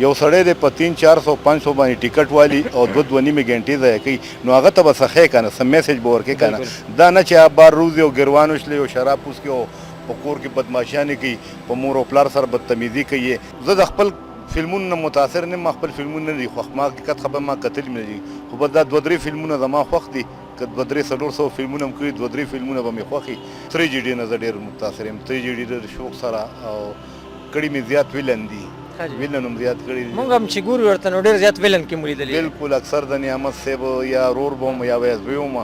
یو سړی دی په 300 400 باندې ټیکټ والی او 2.5 غنټې ځای کوي نو هغه ته به څه کنه سم میسج به ورکړي کنه دا نه چې بار روز یو ګروان وشلی او شراب اوس کې په کور کې بدمعشانې کوي په مور او پلار سره بدتمیزي کوي زه د خپل فلمونو نه متاثر نه خپل فلمونه نه دي خوښ ما حقیقت خبر ما قتل مې دي خو بس دا 2-3 فلمونه زما خوښ دي که 200-300 فلمونه هم کړي 2-3 فلمونه به مې خوښي تریجډي نه زه ډېر متاثر یم تریجډي ډېر شوق سره او کړي مې زیات ویلن دي ویلن هم زیات کړي دي موږ هم چې ګورو ورته نو ډېر زیات ویلن کې مو لیدلي بالکل اکثر د نعمت صاحب یا رور به وم یا ویزوی وم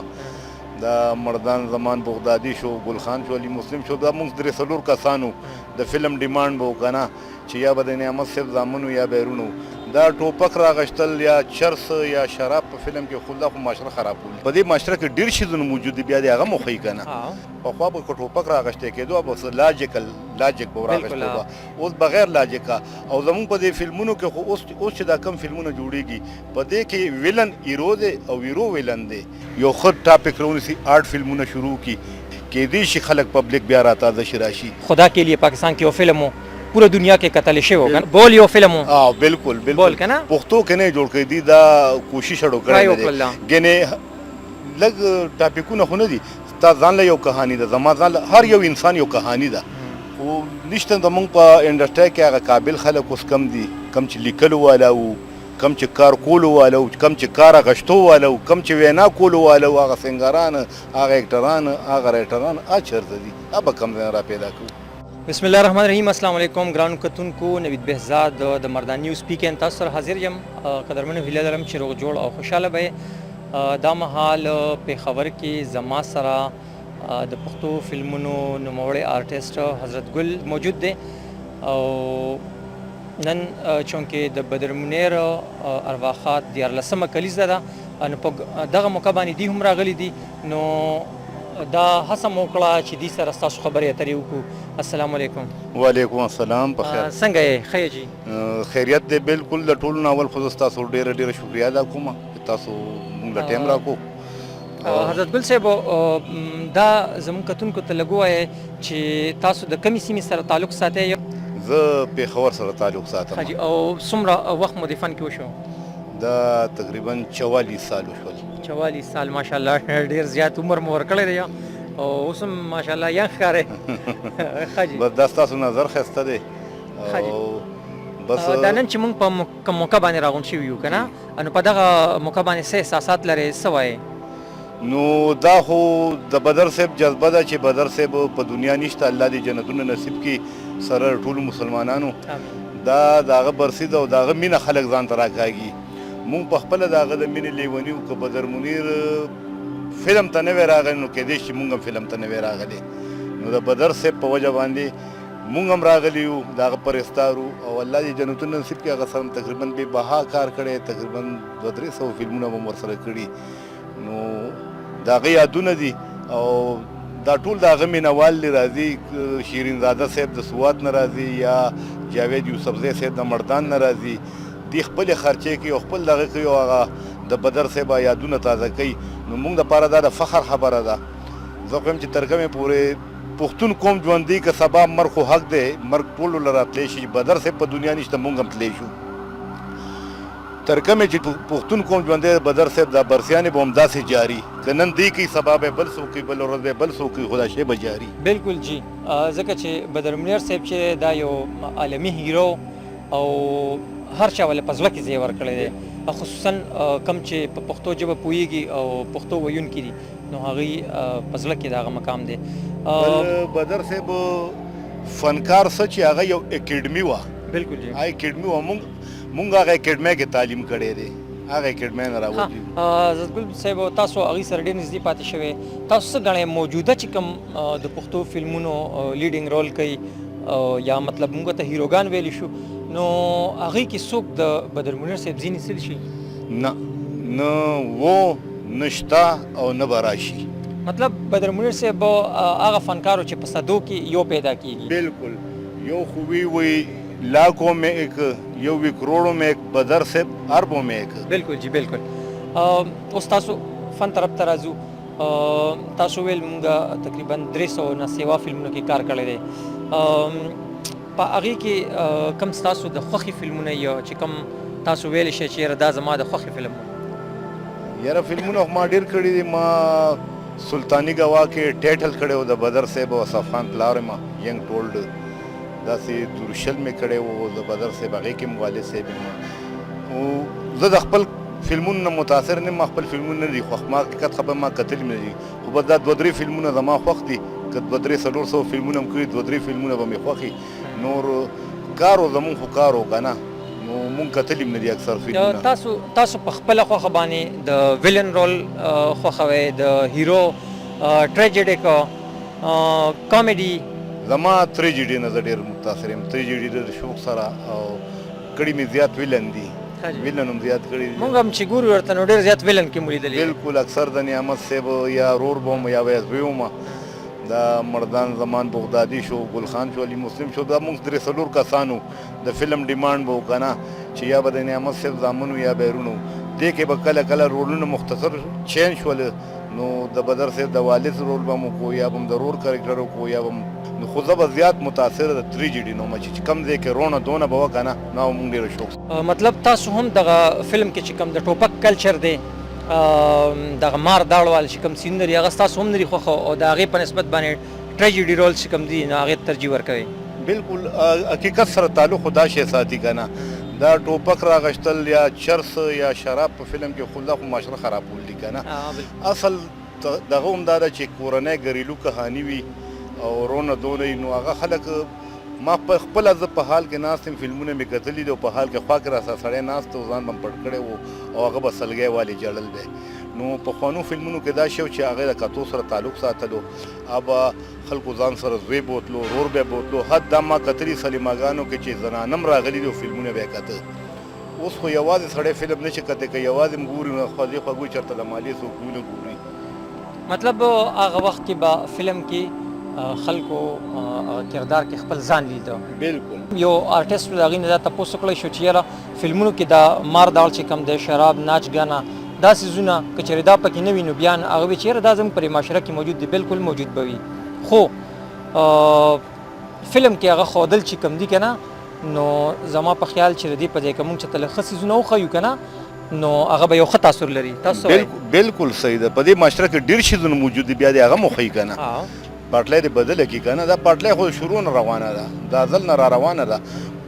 دا مردان زمان بغدادي شو ګل خان شو علي مسلم شو دا موږ 3 کسانو د فلم ډیمانډ به وکنه چې یا به د نعمت صاحب زامنو یا بیرونو دا ټوپک راغشتل یا چرس یا شراب په فلم کې خو خو معاشره خرابول په دې معاشره کې ډېر شیزونه موجود دي بیا د هغه مخې کنه پخوا به ټوپک راغشته کېدو بس لاجیک به راغشته اوس بغیر لاجیکا او زمون په دې فلمونو کې خو اوس چې دا کم فلمونه جوړیږي په دې کې ویلن هیرو دی او هیرو ویلن دی یو خود ټاپک رونی سي آرټ فلمونه شروع کی کې دې شي خلک پبلک بیا راته د شراشي خدا کے لیے پاکستان کې یو فلم ہو پورا دنیا کې قتل شوی وکړ بول یو فلم ها بالکل بول کنه پښتو کې نه جوړ کړی دی دا کوشش اړو کړی دی ګنه لګ ټاپکونه خو نه دي تا ځان له یو کہانی ده زما ځان هر یو انسان یو کہانی ده او نشته د مونږ په انډسټری کې هغه قابل خلک اوس کم دي کم چې لیکلو والا وو کم چې کار کولو والا کم چې کار غشتو والا کم چې وینا کولو والا هغه سنگاران هغه اکټران هغه رائټران اچر دي اب کم را پیدا کو بسم الله الرحمن الرحیم السلام علیکم ګران کتونکو نوید بهزاد د مردان نیوز پی کې تاسو سره حاضر یم قدرمنو هیله لرم چې روغ جوړ او خوشاله به دا مهال په خبر کې زما سره د پښتو فلمونو نوموړی آرټیسټ حضرت ګل موجود دی او نن چونکې د بدر منیر ارواخات 14مه کلیزه ده نو په دغه موقع باندې دی هم راغلي دي نو دا هڅه مو کړه چې دې سره ستاسو خبرې اترې وکړو السلام علیکم وعلیکم السلام په خیر څنګه یې ښه جی خیریت دی بالکل د ټولو نه اول خو تاسو ډېره شکریا ادا کوم تاسو موږ له ټایم راکو حضرت ګل صاحب دا زموږ کتونکو ته لږ ووایئ چې تاسو د کومې سیمې سره تعلق ساتئ زه پېښور سره تعلق ساتم او څومره وخت مو د فن کې وشو دا تقریبا 44 سال وشول 44 سال ماشاءالله ډیر زیات عمر مو ورکړی دی او اوس هم ماشاءالله یا ښکارې ښه جي بس دا ستاسو نظر ښایسته دی او بس دا نن چې موږ په موقع باندې راغونډ شوي یو که نه نو په دغه موقع باندې څه احساسات لرئ څه وایې نو دا خو د بدر صاحب جذبه ده چې بدر صاحب په دنیا نشته الله دې جنتونه نصیب کړي سره ټولو مسلمانانو دا د هغه برسي ده او د هغه مینه خلک ځان ته راکاږي مونږ په خپله د هغه د مینې لیوني وو که بدر منیر فلم ته نه وی راغلی نو کیدای شي مونږ هم فلم ته نه وی راغلی نو د بدر صاحب په وجه باندې مونږ هم راغلي یو د هغه پرستار او الله دې جنتونه نصیب کړي هغه سره تقریبا بې بها کار کړی تقریبا 200-300 فلمونه به هم ورسره کړي نو د هغه یادونه دي او دا ټول د هغه مینهوال دي راځي شیرین زاده صاحب د سوات نه راځي یا جاوید یوسفزی صاحب د مردان نه راځي دی خپل خرچې کوي او خپل دغه کوي او هغه د بدر صاحب یادونه تازه کوي نو موږ دپاره دا د فخر خبره ده زه خو یم چې تر کومې پورې پښتون قوم ژوندی که سبا مرګ خو حق دی مرګ ټولو له راتلی شي بدر صاحب په دنیا نشته موږ هم تلی شو تر کومې چې پښتون قوم ژوندی بدر صاحب دا برسیانې به همداسې جاري که نن دی کوي سبا به بل څوک کوي بل ورځ به بل څوک کوي خو دا شی به جاري بالکل جی ځکه چې بدر منیر صاحب چې دا یو عالمي هیرو او هر چا ولې په زړه کې ځای ورکړی دی خصوصا کم چې په پښتو ژبه پوهېږي او پښتو ویونکي دي نو هغوی په زړه کې د هغه مقام دی بدر صاحب فنکار څه چې هغه یو اکیډمي وه بالکل جی هغه اکیډمي وه مونږ هغه اکیډمۍ کې تعلیم کړی دی هغه اکیډمۍ نه راوتلي حضرت ګل صاحب تاسو هغوی سره ډېر نږدې پاتې شوی تاسو څه ګڼئ موجوده چې کوم د پښتو فلمونو لیډینګ رول کوي یا مطلب موږ ته هیروګان ویلی شو نو هغوی کې څوک د بدر منیر صاحب ځینې څه شي نه و نه شته او نه به راشي مطلب بدر منیر صاحب هغه فنکارو چې په صدو کې یو پیدا کیږي بالکل یو خو وی لاکھوں میں ایک یو وی کروڑوں میں ایک بدر صاحب اربوں میں ایک بالکل جی بالکل اوس تاسو فن طرف ته راځو تاسو ویل مونږ تقریبا 300 نه سیوا فلمونو کې کار کړی دی په هغې کې کم ستاسو د خوښې فلمونه یا چې کم تاسو ویلی شئ چې یاره دا زما د خوښې فلم و؟ یاره فلمونه خو ما ډېر کړي دي. ما سلطانی ګوا کې ټایټل کړی و د بدر صاحب او اصف خان پلار یم ینګ ټولډ. داسې دورشل مې کړی و د بدر صاحب، هغې کې م والد صاحب یم. او زه د خپل فلمونو نه متاثر نه یم، ما خپل فلمونه نه دي خوښ. ما حقیقت خبره ما کتلي نه دي، خو بس دا 2-3 فلمونه زما خوښ دي. که 200-300 فلمونه هم کړي 2-3 فلمونه به مې خوښي. نور کار و زمونږ خو کار و که نه، نو مونږ کتلي هم نه دي اکثر فلمونه. تاسو په خپله خوښه باندې د ویلن رول خوښوئ، د هیرو ټریجډیک کامیډي؟ زما تریجډي نه زه ډېر متاثر یم. تریجډي ډېر شوق سره او کړي مې زیات ویلن دي، ویلن هم زیات کړي دي. مونږ هم چې ګورو ورته نو ډېر زیات ویلن کې مو لیدلي. بالکل اکثر د نعمت صاحب یا رور به وم یا به زوی وم، دا مردان زمان بغدادي شو، ګل خان شو، علي مسلم شو، دا مونږ 3-4 کسانو د فلم ډیمانډ به و که نه چې یا به د نعمت صاحب زامن یا بیرونو. دې کې به کله کله رولونه مختصر چینج شول. نو د بدر صاحب د والد رول به مو کو یا به م د رور کرکټر وکړو یا به نو خو زه به زیات متاثره د تریجډي نه وم چې کوم ځای کې رونه دونه به وه که نه، نو مونږ ډېره شوق. مطلب تاسو هم دغه فلم کې چې کوم د ټوپک کلچر دی، دغه مار داړوال چې کوم سین لري، هغه ستاسو هم نه دي خوښه او د هغې په نسبت باندې ټریجډي رول چې کوم دي نو هغې ته ترجیح ورکوئ؟ بالکل حقیقت سره تعلق خو دا شی ساتي که نه. دا ټوپک راغشتل یا چرس یا شراب په فلم کې خو دا خو معاشره خرابول دي که نه. اصل دغه هم دا ده چې کورنۍ ګریلو کهاني وي او رونه دونه وي، نو هغه خلک ما په خپله زه په حال کې ناست یم، فلمونه مې کتلي دي او په حال کې خوا کې راسره سړی ناست و، ځان به م پټ کړی و او هغه به سلګی والې جړل دی. نو پخوانو فلمونو کې دا شی و چې هغې د کتو سره تعلق ساتلو، به خلکو ځان سره زوی بوتلو، رور به بوتلو. حد دا ما کتلي سلیماګانو کې چې زنانه هم راغلي دي او فلمونه به یې کته. اوس خو یوازې سړی فلم نه شي کتی، که یوازې م ګوري نو خوځې خوږوي چېرته د مالیې څوک ونه ګوري. مطلب هغه وخت کې به فلم کې خلکو کردار کې خپل ځان لیده. بالکل یو آرټسټ د هغې نه دا تپوس وکړی شو چې یاره فلمونو کې دا مار داړ چې کوم دی، شراب، ناچ ګانا، دا څیزونه که چېرې دا پکې نه وي نو بیا هغه وایي چې یاره دا زموږ په معاشره کې موجود دی. بالکل موجود به وي، خو فلم کې هغه ښودل چې کوم دي که نه، نو زما په خیال چې د دې په ځای کې مونږ چې ته له ښه څیزونه وښیو که نه، نو هغه به یو ښه تاثر لري. تاسو بالکل صحیح ده. په دې معاشره کې ډېر شیزونه موجود دي، بیا دې هغه م وښیي که نه. پټلی دې بدله کړي که نه. دا پټلی خو شروع نه روانه ده، دا ځل نه را روانه ده.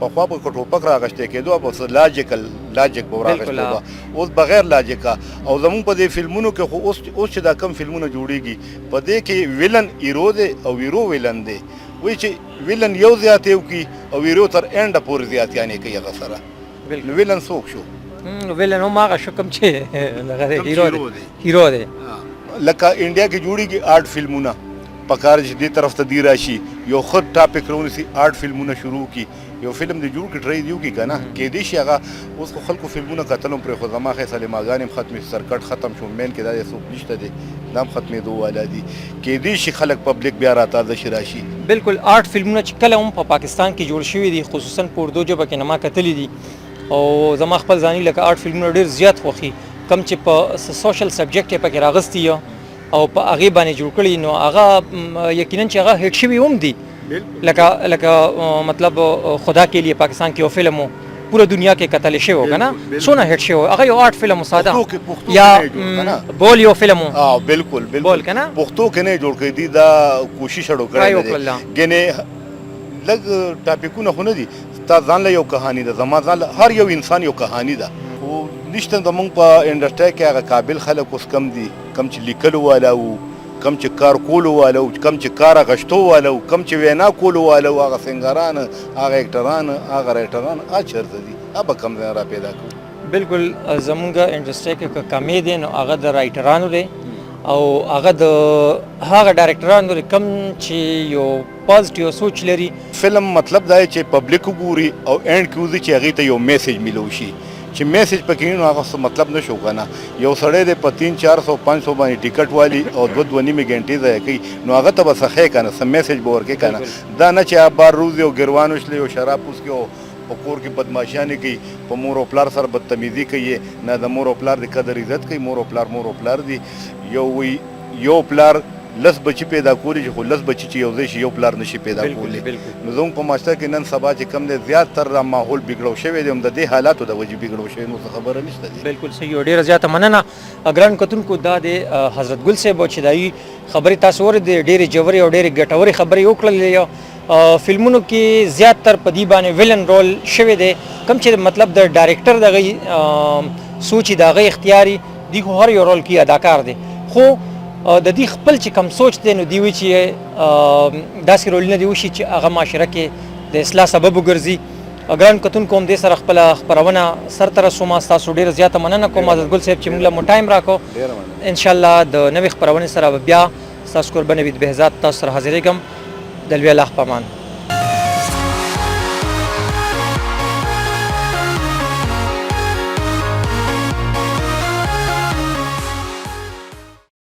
پخوا به که ټوپک راغشتی کېدو به لاجک به راغشتو به، اوس بغیر لاجکه. او زمونږ په دې فلمونو کې خو اوس چې دا کم فلمونه جوړېږي په دې کې ویلن هیرو دی او هیرو ویلن دی. وایي چې ویلن یو زیاتې وکړي او هیرو تر اینډه پورې زیاتیانې کوي هغه سره. نو ویلن څوک شو؟ ویلن هم هغه شو کوم چې هیرو دی. لکه انډیا کې جوړېږي آرټ فلمونه، پکار چې دې طرف ته دی راشي یو ښه ټاپک راونیسي، آرټ فلمونه شروع کړي، یو فلم دې جوړ کړي، ټرای دې وکړي که نه. کېدای شي هغه اوس خو خلکو فلمونه کتل هم پرېښود. زما ښې سلیماګانې هم ختمې، سرکټ ختم شو، مین کې دا دی څوک نشته دی، دا هم ختمېدو والا دي. کېدای شي خلک پبلک بیا راتازه شي راشي. بالکل آرټ فلمونه چې کله هم په پاکستان کې جوړ شوي دي، خصوصا په اردو ژبه کې نه ما کتلي دي، او زما خپل ځاني لکه آرټ فلمونه ډېر زیات خوښي، کوم چې په سوشل سبجیکټ یې پکې راغستي او په هغې باندې جوړ کړي، نو هغه یقینا چې هغه هیټ شوي هم دي. لکه مطلب خدا کے لیے پاکستان کې یو فلم و پوره دنیا کې کتلی شوی و که نه، څونه هیټ شوی هغه یو آرټ فلم و ساده، یا بول یو فلم و. بالکل بول که نه پښتو کې نه جوړ کړی دي، دا کوشش اړو کړی دی. ګنې لږ ټاپکونه خو نه دي، ستا ځان له یو کهاني ده، زما ځان له هر یو انسان یو کهاني ده. خو نشته زمونږ په انډسټرۍ کې هغه قابل خلک اوس کم دي، کم چې لیکلو والا وو، کم چې کار کولو والا وو، کم چې کار اغشتو والا وو، کم چې وینا کولو والا وو. هغه سنګران، هغه اکټران، هغه رایټران چېرته دي؟ هغه کم ځای را پیدا کړو. بالکل زمونږ انډسټرۍ کې که کمې دی نو هغه د رایټرانو دی او هغه د هغه ډایرکټرانو دی کم چې یو پازیټیو سوچ لري. فلم مطلب دا چې پبلک وګوري او اینډ کې وځي چې هغې ته یو میسیج ملو شي، چې میسیج پکې نو هغه څه مطلب نشو که نه. یو سړی دی په 300-400-500 باندې ټیکټ والي او 2-2.5 غنټې ضایع کوي، نو هغه ته به څه ښیې که نه، څه میسیج به ورکړې که نه. دا نه چې بار روز یو ګروان وشلی او شراب وڅکي او په کور کې بدماشیانې کوي، په مور او پلار سره بدتمیزي کوي. نه د مور او پلار د قدر عزت کوي. مور او پلار دي. یو پلار لس بچي پیدا کولی خو لس بچي چې یو ځای شي یو پلار نشي پیدا کولی نو زموږ په معاشره کې نن سبا چې کم دی زیاتر دا ماحول بګړو شوی دی هم د دې حالاتو د وجې بګړو شوی نو څه خبره نشته دی. بالکل صحیح او ډېره زیاته مننه ګران کتونکو. دا د حضرت ګل صاحب چې دایي خبرې تاسو اورېدې ډېرې ژورې او ډېرې ګټورې خبرې وکړلې. فلمونو کې زیاتر په دې باندې ویلن رول شوی دی کوم چې مطلب د ډایرکټر دغه سوچ د هغه اختیاري دی خو هر یو رول کې اداکار دی خو د دې خپل چې کم سوچ دی نو دی وی چې داسې رولونه دی وشي چې هغه معاشره کې د اصلاح سبب وګرځي. ګران کتونکو هم دې سره خپل خپرونه سر ته رسوم. تاسو ډېره زیاته مننه کوم حضرت ګل صاحب چې موږ له مو ټایم راکړو. ان شاء الله د نوې خپرونې سره بیا تاسو کور به نوید بهزاد تاسو سره حاضرېږم. د لوی الله په امان.